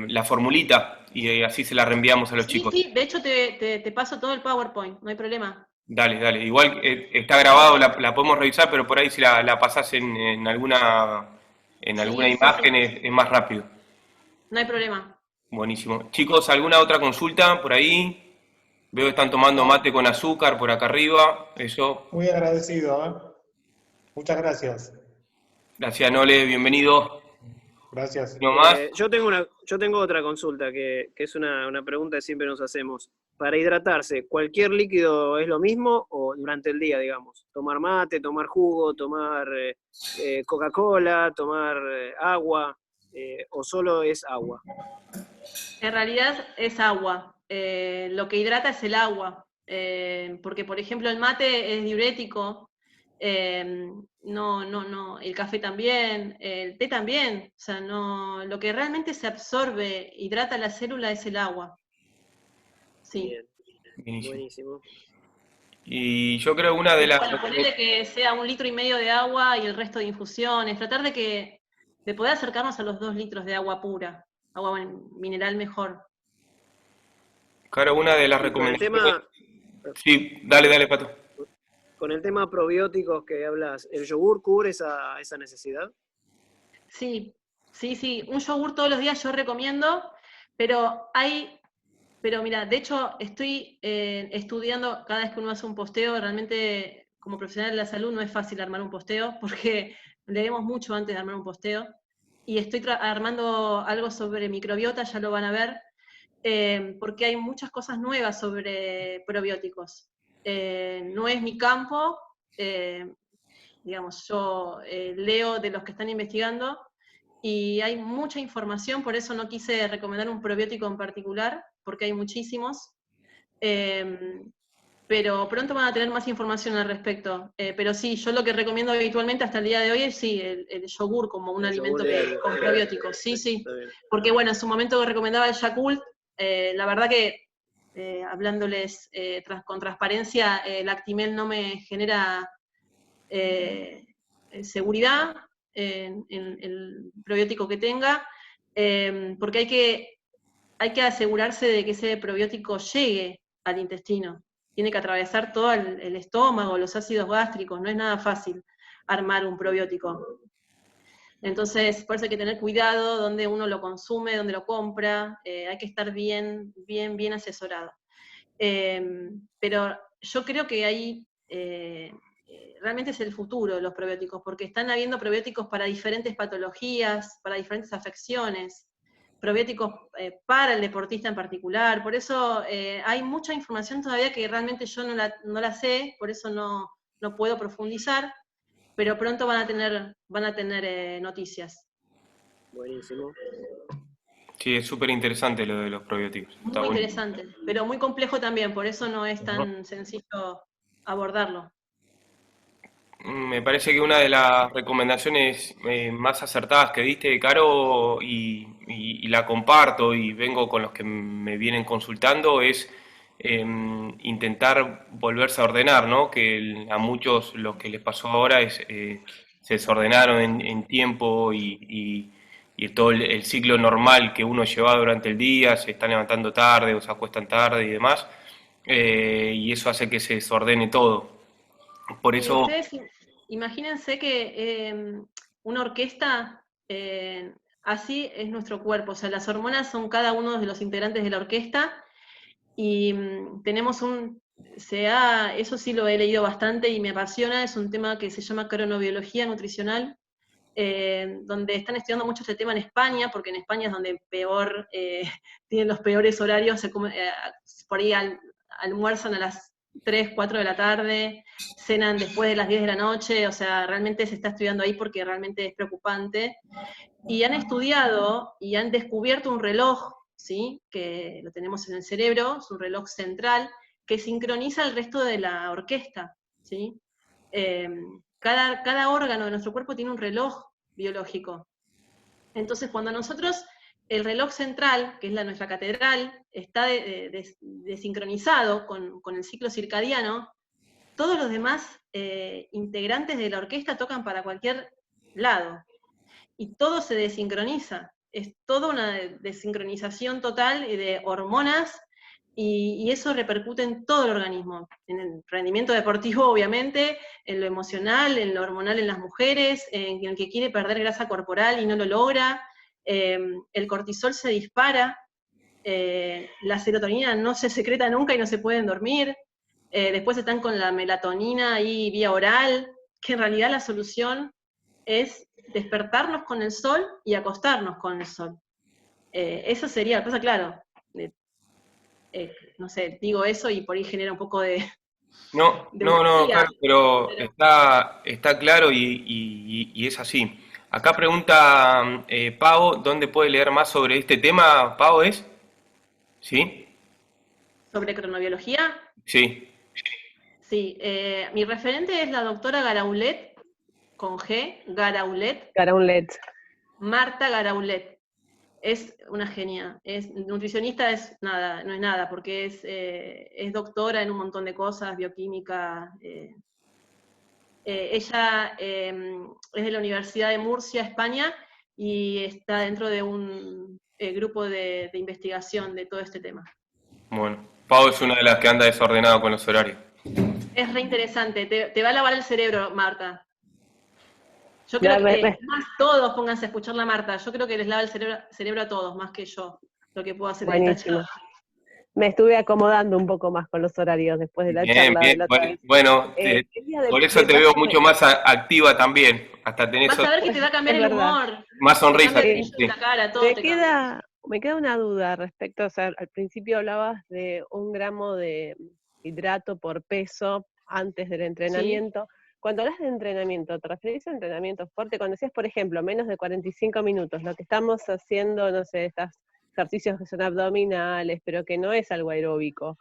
la formulita y así se la reenviamos a los Sí, chicos. sí, de hecho te paso todo el PowerPoint, no hay problema. Dale, dale. Igual está grabado, la podemos revisar, pero por ahí si la pasás en alguna Sí, sí, imagen sí, es más rápido. no hay problema. Buenísimo. Chicos, ¿alguna otra consulta por ahí? Veo que están tomando mate con azúcar por acá arriba. Eso. Muy agradecido, ¿eh? Muchas gracias. Gracias, Nole. Bienvenido. Gracias. ¿No más? Yo tengo otra consulta que es una pregunta que siempre nos hacemos. Para hidratarse, ¿cualquier líquido es lo mismo o durante el día, digamos? ¿Tomar mate, tomar jugo, tomar Coca-Cola, tomar agua o solo es agua? En realidad es agua. Lo que hidrata es el agua. Porque, por ejemplo, el mate es diurético. No. El café también, el té también. O sea, no. Lo que realmente se absorbe, hidrata la célula es el agua. Sí. Bien, Buenísimo. buenísimo. Y yo creo una de las... Bueno, ponerle que sea 1,5 litros de agua y el resto de infusiones. Tratar de poder acercarnos a los 2 litros de agua pura. Agua mineral mejor. Claro, una de las Y con el recomendaciones... tema, Sí, dale, Pato. con el tema probióticos que hablas, ¿el yogur cubre esa necesidad? Sí, sí, un yogur todos los días yo recomiendo, pero mira, de hecho estoy estudiando cada vez que uno hace un posteo, realmente como profesional de la salud no es fácil armar un posteo, porque leemos mucho antes de armar un posteo, y estoy armando algo sobre microbiota, ya lo van a ver, porque hay muchas cosas nuevas sobre probióticos. No es mi campo, digamos, yo leo de los que están investigando y hay mucha información, por eso no quise recomendar un probiótico en particular, porque hay muchísimos, pero pronto van a tener más información al respecto. Pero sí, yo lo que recomiendo habitualmente hasta el día de hoy es sí, el yogur como un alimento con probióticos, sí, porque bueno, en su momento recomendaba el Yakult, la verdad que hablándoles con transparencia, el Actimel no me genera seguridad en el probiótico que tenga, porque hay que asegurarse de que ese probiótico llegue al intestino. Tiene que atravesar todo el estómago, los ácidos gástricos, no es nada fácil armar un probiótico. Entonces, por eso hay que tener cuidado donde uno lo consume, donde lo compra, hay que estar bien asesorado. Pero yo creo que ahí realmente es el futuro de los probióticos, porque están habiendo probióticos para diferentes patologías, para diferentes afecciones, probióticos para el deportista en particular, por eso hay mucha información todavía que realmente yo no la sé, por eso no puedo profundizar, pero pronto van a tener noticias. Buenísimo. Sí, es súper interesante lo de los probióticos. Está Muy bueno. interesante, pero muy complejo también, por eso no es tan sencillo abordarlo. Me parece que una de las recomendaciones más acertadas que diste, Caro, y la comparto y vengo con los que me vienen consultando, es intentar volverse a ordenar, ¿no? Que a muchos lo que les pasó ahora es se desordenaron en tiempo y todo el ciclo normal que uno llevaba durante el día, se están levantando tarde o se acuestan tarde y demás, y eso hace que se desordene todo. Por Y eso... ustedes imagínense que una orquesta, así es nuestro cuerpo, o sea, las hormonas son cada uno de los integrantes de la orquesta y tenemos eso sí lo he leído bastante y me apasiona, es un tema que se llama cronobiología nutricional, donde están estudiando mucho este tema en España, porque en España es donde peor tienen los peores horarios, por ahí almuerzan a las 3, 4 de la tarde, cenan después de las 10 de la noche, o sea, realmente se está estudiando ahí porque realmente es preocupante. Y han estudiado y han descubierto un reloj, ¿sí? Que lo tenemos en el cerebro, es un reloj central, que sincroniza el resto de la orquesta, ¿sí? Cada órgano de nuestro cuerpo tiene un reloj biológico. Entonces, cuando nosotros, el reloj central, que es nuestra catedral, está desincronizado con el ciclo circadiano, todos los demás integrantes de la orquesta tocan para cualquier lado, y todo se desincroniza. Es toda una desincronización total de hormonas, y eso repercute en todo el organismo, en el rendimiento deportivo obviamente, en lo emocional, en lo hormonal en las mujeres, en el que quiere perder grasa corporal y no lo logra, el cortisol se dispara, la serotonina no se secreta nunca y no se pueden dormir, después están con la melatonina ahí vía oral, que en realidad la solución es despertarnos con el sol y acostarnos con el sol. Eso sería, cosa claro, no sé, digo eso y por ahí genera un poco No, de no, no, utopía, claro, pero pero está claro y es así. Acá pregunta Pau, ¿dónde puede leer más sobre este tema? Pau, ¿es? ¿Sí? sobre cronobiología, Sí. sí, mi referente es la doctora Garaulet, con G, Garaulet, Cara un LED. Marta Garaulet. Es una genia, es nutricionista, no es nada, porque es doctora en un montón de cosas, bioquímica. Ella es de la Universidad de Murcia, España, y está dentro de un grupo de investigación de todo este tema. Bueno, Pau es una de las que anda desordenado con los horarios. Es re interesante, te va a lavar el cerebro, Marta. Yo Ya, creo que, más todos pónganse a escucharla, Marta, yo creo que les lava el cerebro a todos, más que yo, lo que puedo hacer en esta buenísimo. charla. Me estuve acomodando un poco más con los horarios después de la Bien, charla de bien. la otra vez. Bueno, Quería por eso te veo mucho más activa también. Hasta tenés Vas a ver que te va a cambiar Es el verdad. humor, más te sonrisa. cambia el Sí. brillo de la cara, todo te cambia. Me queda una duda respecto, o sea, al principio hablabas de 1 gramo de hidrato por peso antes del entrenamiento. Cuando hablas de entrenamiento, ¿te referís a entrenamiento fuerte? Cuando decías, por ejemplo, menos de 45 minutos, lo que estamos haciendo, no sé, estos ejercicios que son abdominales, pero que no es algo aeróbico,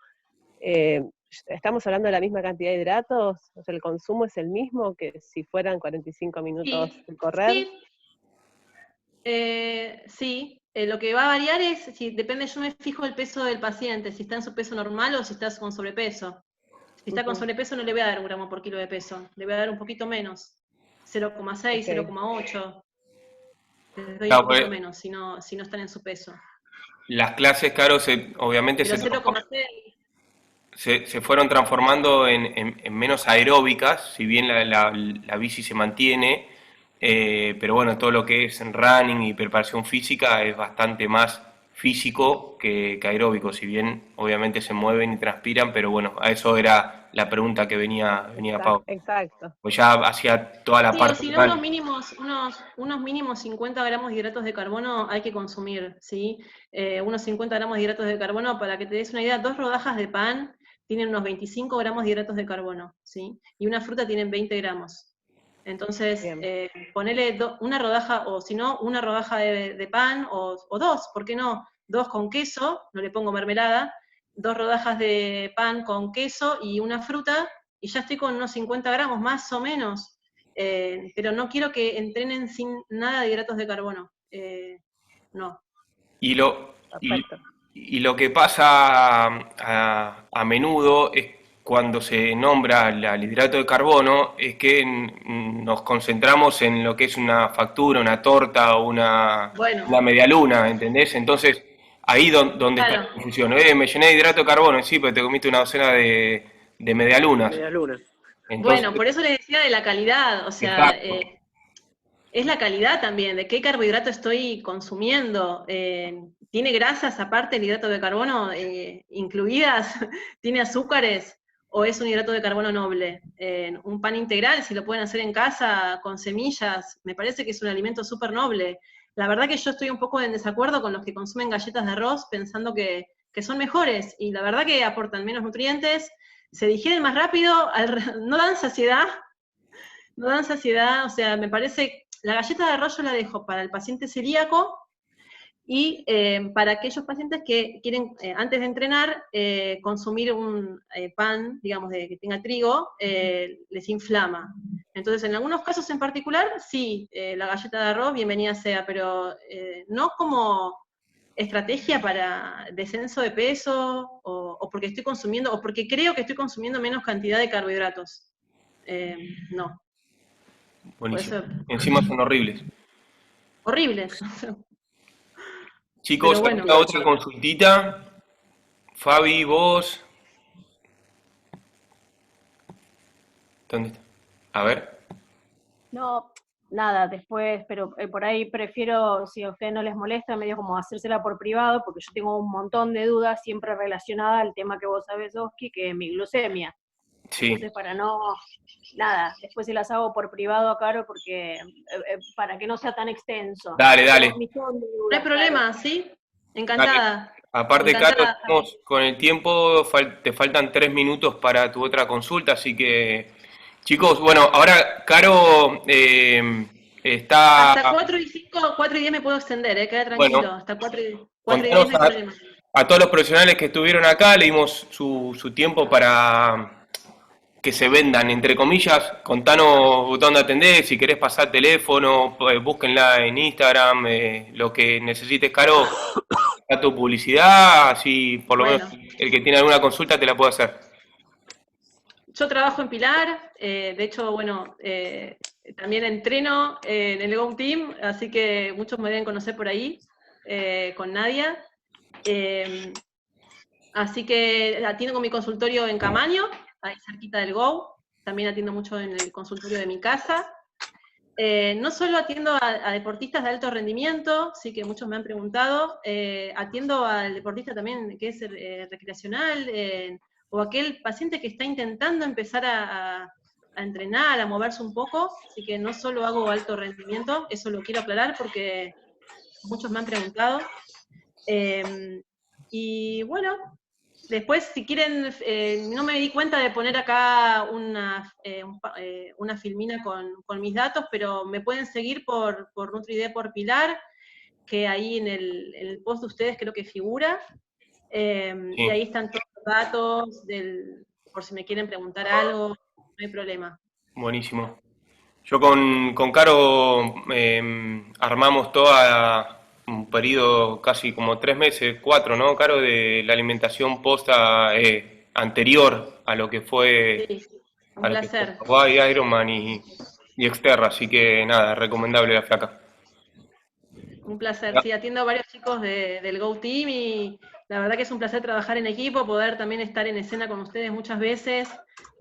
¿estamos hablando de la misma cantidad de hidratos? O sea, ¿el consumo es el mismo que si fueran 45 minutos Sí, de correr? sí. Lo que va a variar es, depende, yo me fijo el peso del paciente, si está en su peso normal o si está con sobrepeso. Si está con sobrepeso no le voy a dar 1 gramo por kilo de peso, le voy a dar un poquito menos, 0,6, Okay. 0,8, les doy un Claro, poquito pues, menos si no están en su peso. las clases, Caro, obviamente Pero 0,6, se fueron transformando en menos aeróbicas, si bien la bici se mantiene, pero bueno, todo lo que es running y preparación física es bastante más físico que aeróbico, si bien obviamente se mueven y transpiran, pero bueno, a eso era la pregunta que venía Pau. Exacto. Pues ya hacía toda la sí, o parte si no, oral. unos mínimos 50 gramos de hidratos de carbono hay que consumir, ¿sí? Unos 50 gramos de hidratos de carbono, para que te des una idea, 2 rodajas de pan tienen unos 25 gramos de hidratos de carbono, ¿sí? Y una fruta tienen 20 gramos. Entonces, ponele una rodaja, o si no, una rodaja de pan, o 2, ¿por qué no? 2 con queso, no le pongo mermelada, 2 rodajas de pan con queso y una fruta, y ya estoy con unos 50 gramos más o menos, pero no quiero que entrenen sin nada de hidratos de carbono. No. Y lo, y, Perfecto. y lo que pasa a menudo es cuando se nombra al hidrato de carbono, es que nos concentramos en lo que es una factura, una torta o una Bueno, medialuna, ¿entendés? Entonces, ahí donde está la claro. confusión. Me llené de hidrato de carbono, sí, pero te comiste una docena de medialunas. Medias lunas. Bueno, Entonces, por eso les decía de la calidad, o sea, exacto. es la calidad también, de qué carbohidrato estoy consumiendo. ¿Tiene grasas aparte el hidrato de carbono incluidas? ¿Tiene azúcares? ¿O es un hidrato de carbono noble? Un pan integral, si lo pueden hacer en casa con semillas, me parece que es un alimento súper noble. La verdad que yo estoy un poco en desacuerdo con los que consumen galletas de arroz pensando que son mejores, y la verdad que aportan menos nutrientes, se digieren más rápido, no dan saciedad, o sea, me parece, la galleta de arroz yo la dejo para el paciente celíaco y para aquellos pacientes que quieren, antes de entrenar, consumir un pan, digamos, que tenga trigo, les inflama. Entonces, en algunos casos en particular, sí, la galleta de arroz, bienvenida sea, pero no como estrategia para descenso de peso, o porque estoy consumiendo, o porque creo que estoy consumiendo menos cantidad de carbohidratos. No. Por Buenísimo. eso, Encima son horribles. horribles. Chicos, Pero bueno, alguna otra consultita. Fabi, vos. ¿Dónde está? A ver. No, nada, después, pero por ahí prefiero, si a ustedes no les molesta, medio como hacérsela por privado, porque yo tengo un montón de dudas siempre relacionadas al tema que vos sabés, Oski, que es mi glucemia. Sí. Entonces, para no, nada, después se las hago por privado a Caro, porque para que no sea tan extenso. Dale, Tengo dale. un millón de no dudas, hay problema, Caro. ¿sí? Encantada. Aparte, Caro, Encantada. estamos con el tiempo, te faltan 3 minutos para tu otra consulta, así que, chicos, bueno, ahora Caro está, Hasta 4 y 5, 4 y 10 me puedo extender, queda tranquilo. bueno, Hasta 4 y 10 contanos no hay problema. a todos los profesionales que estuvieron acá, le dimos su tiempo para que se vendan, entre comillas. Contanos dónde atendés, si querés pasar teléfono, búsquenla en Instagram, lo que necesites, Caro. A tu publicidad, así por lo Bueno, menos el que tiene alguna consulta te la puede hacer. yo trabajo en Pilar, de hecho, bueno, también entreno en el Go Team, así que muchos me deben conocer por ahí, con Nadia. Así que atiendo con mi consultorio en Camaño, ahí cerquita del Go. También atiendo mucho en el consultorio de mi casa. No solo atiendo a deportistas de alto rendimiento, sí que muchos me han preguntado, atiendo al deportista también que es recreacional, o aquel paciente que está intentando empezar a entrenar, a moverse un poco, así que no solo hago alto rendimiento, eso lo quiero aclarar porque muchos me han preguntado. Y bueno, después, si quieren, no me di cuenta de poner acá una filmina con mis datos, pero me pueden seguir por NutriD por Pilar, que ahí en el post de ustedes creo que figura, y ahí están todos los datos, por si me quieren preguntar algo, no hay problema. Buenísimo. Yo con Caro armamos toda un periodo casi como 3 meses, 4, ¿no, Caro? De la alimentación posta anterior a lo que fue Sí, un placer. Hawaii, Ironman y Xterra, así que nada, recomendable la flaca. Un placer, sí, atiendo a varios chicos del Go Team y la verdad que es un placer trabajar en equipo, poder también estar en escena con ustedes muchas veces,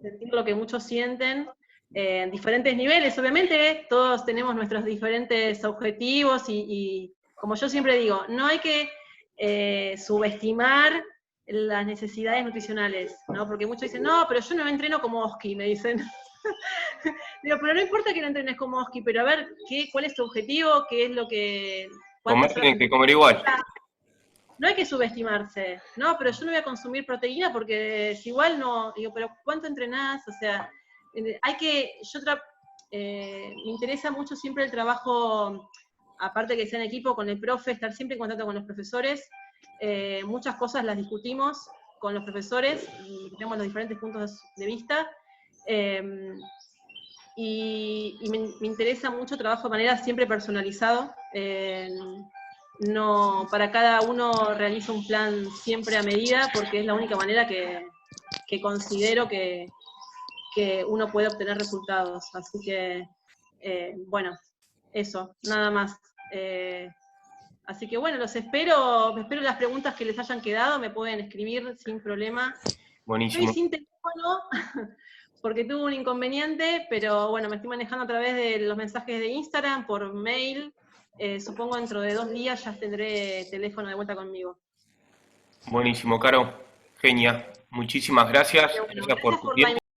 sentir lo que muchos sienten, en diferentes niveles, obviamente, todos tenemos nuestros diferentes objetivos y como yo siempre digo, no hay que subestimar las necesidades nutricionales, ¿no? Porque muchos dicen, no, pero yo no entreno como Oski, me dicen. Digo, pero no importa que no entrenes como Oski, pero a ver, ¿cuál es tu objetivo? ¿Qué es lo que... Comer tienen que comer igual. No hay que subestimarse, no, pero yo no voy a consumir proteína porque es igual no, digo, pero ¿cuánto entrenás? O sea, me interesa mucho siempre el trabajo, aparte que sea en equipo, con el profe, estar siempre en contacto con los profesores, muchas cosas las discutimos con los profesores y tenemos los diferentes puntos de vista, Y me interesa mucho trabajo de manera siempre personalizado. No, para cada uno realizo un plan siempre a medida, porque es la única manera que considero que uno puede obtener resultados. Así que, bueno, eso, nada más. Así que bueno, espero las preguntas que les hayan quedado, me pueden escribir sin problema. Buenísimo. Estoy sin teléfono, porque tuve un inconveniente, pero bueno, me estoy manejando a través de los mensajes de Instagram, por mail. Supongo dentro de 2 días ya tendré teléfono de vuelta conmigo. Buenísimo, Caro. Genia. Muchísimas gracias. Bueno, Gracias por tu tiempo.